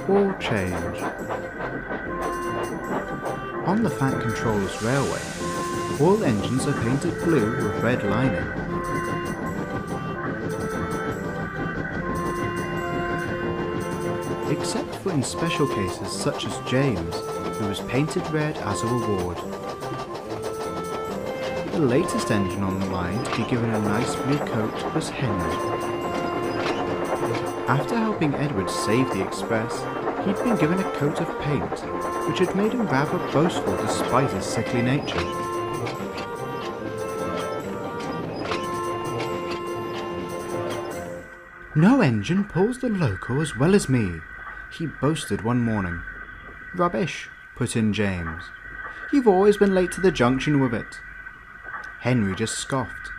All change. On the Fat Controller's railway, all engines are painted blue with red lining. Except for in special cases such as James, who was painted red as a reward. The latest engine on the line to be given a nice blue coat was Henry. After helping Edward save the Express, he'd been given a coat of paint, which had made him rather boastful despite his sickly nature. "No engine pulls the loco as well as me," he boasted one morning. "Rubbish," put in James. "You've always been late to the junction with it." Henry just scoffed.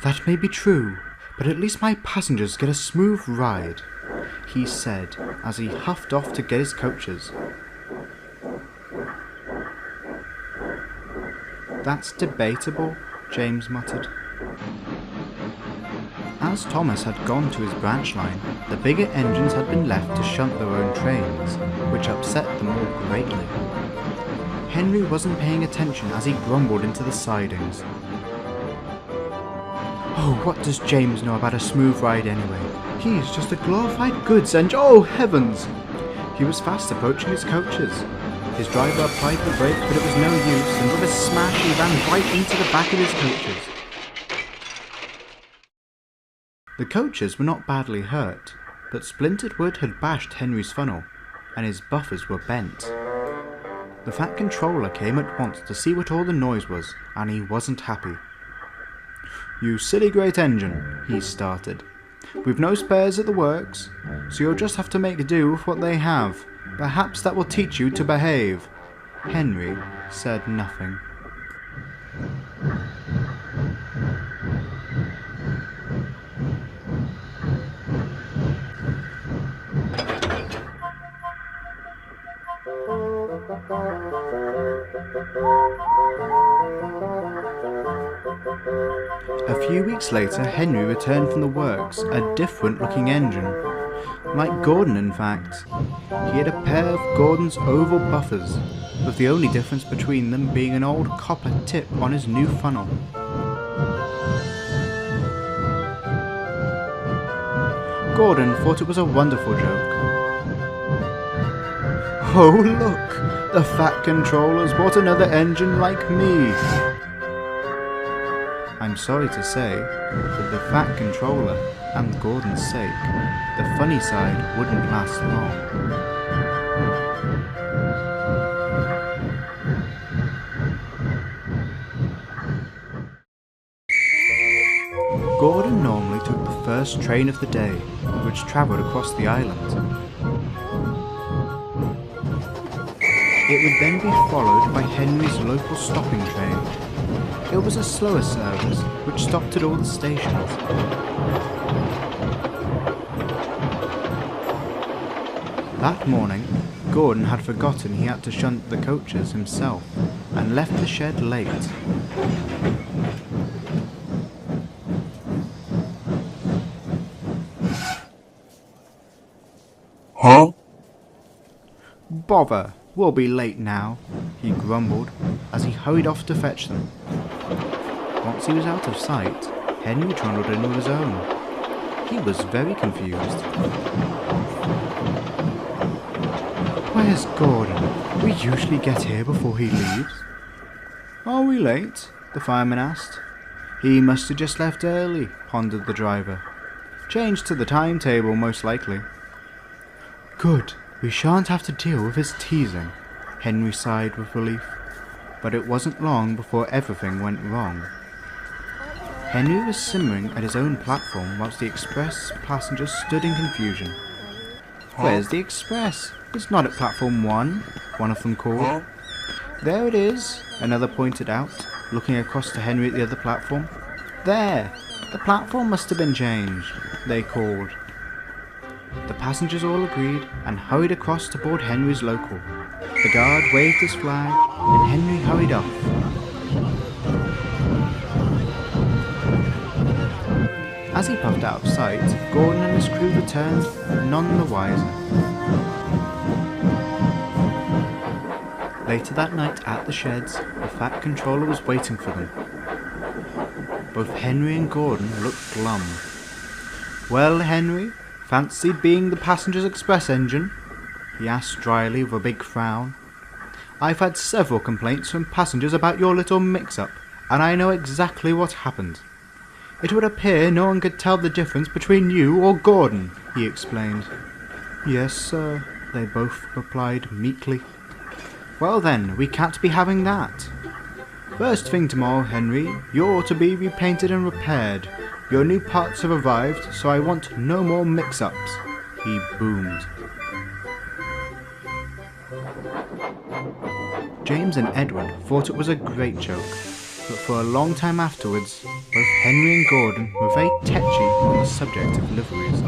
"That may be true, but at least my passengers get a smooth ride," he said as he huffed off to get his coaches. "That's debatable," James muttered. As Thomas had gone to his branch line, the bigger engines had been left to shunt their own trains, which upset them all greatly. Henry wasn't paying attention as he grumbled into the sidings. "Oh, what does James know about a smooth ride anyway? He's just a glorified goods engine. Oh, heavens!" He was fast approaching his coaches. His driver applied the brake, but it was no use, and with a smash he ran right into the back of his coaches. The coaches were not badly hurt, but splintered wood had bashed Henry's funnel, and his buffers were bent. The Fat Controller came at once to see what all the noise was, and he wasn't happy. "You silly great engine," he started. "We've no spares at the works, so you'll just have to make do with what they have. Perhaps that will teach you to behave." Henry said nothing. A few weeks later, Henry returned from the works, a different looking engine. Like Gordon, in fact. He had a pair of Gordon's oval buffers, with the only difference between them being an old copper tip on his new funnel. Gordon thought it was a wonderful joke. "Oh look, the Fat Controller's bought another engine like me." I'm sorry to say, for the Fat Controller and Gordon's sake, the funny side wouldn't last long. Gordon normally took the first train of the day, which travelled across the island. It would then be followed by Henry's local stopping train. It was a slower service, which stopped at all the stations. That morning, Gordon had forgotten he had to shunt the coaches himself, and left the shed late. "Huh?" "Bother, we'll be late now," he grumbled as he hurried off to fetch them. Once he was out of sight, Henry trundled in with his own. He was very confused. "Where's Gordon? We usually get here before he leaves." "Are we late?" the fireman asked. "He must have just left early," pondered the driver. "Changed to the timetable, most likely." "Good, we shan't have to deal with his teasing," Henry sighed with relief. But it wasn't long before everything went wrong. Henry was simmering at his own platform whilst the express passengers stood in confusion. "Where's the express? It's not at platform 1, one of them called. "There it is," another pointed out, looking across to Henry at the other platform. "There! The platform must have been changed," they called. The passengers all agreed and hurried across to board Henry's local. The guard waved his flag and Henry hurried off. As he puffed out of sight, Gordon and his crew returned, none the wiser. Later that night at the sheds, the Fat Controller was waiting for them. Both Henry and Gordon looked glum. "Well, Henry, fancy being the passenger's express engine?" he asked dryly with a big frown. "I've had several complaints from passengers about your little mix-up, and I know exactly what happened. It would appear no one could tell the difference between you or Gordon," he explained. "Yes, sir," they both replied meekly. "Well then, we can't be having that. First thing tomorrow, Henry, you're to be repainted and repaired. Your new parts have arrived, so I want no more mix-ups," he boomed. James and Edward thought it was a great joke, but for a long time afterwards, both Henry and Gordon were very tetchy on the subject of liveries.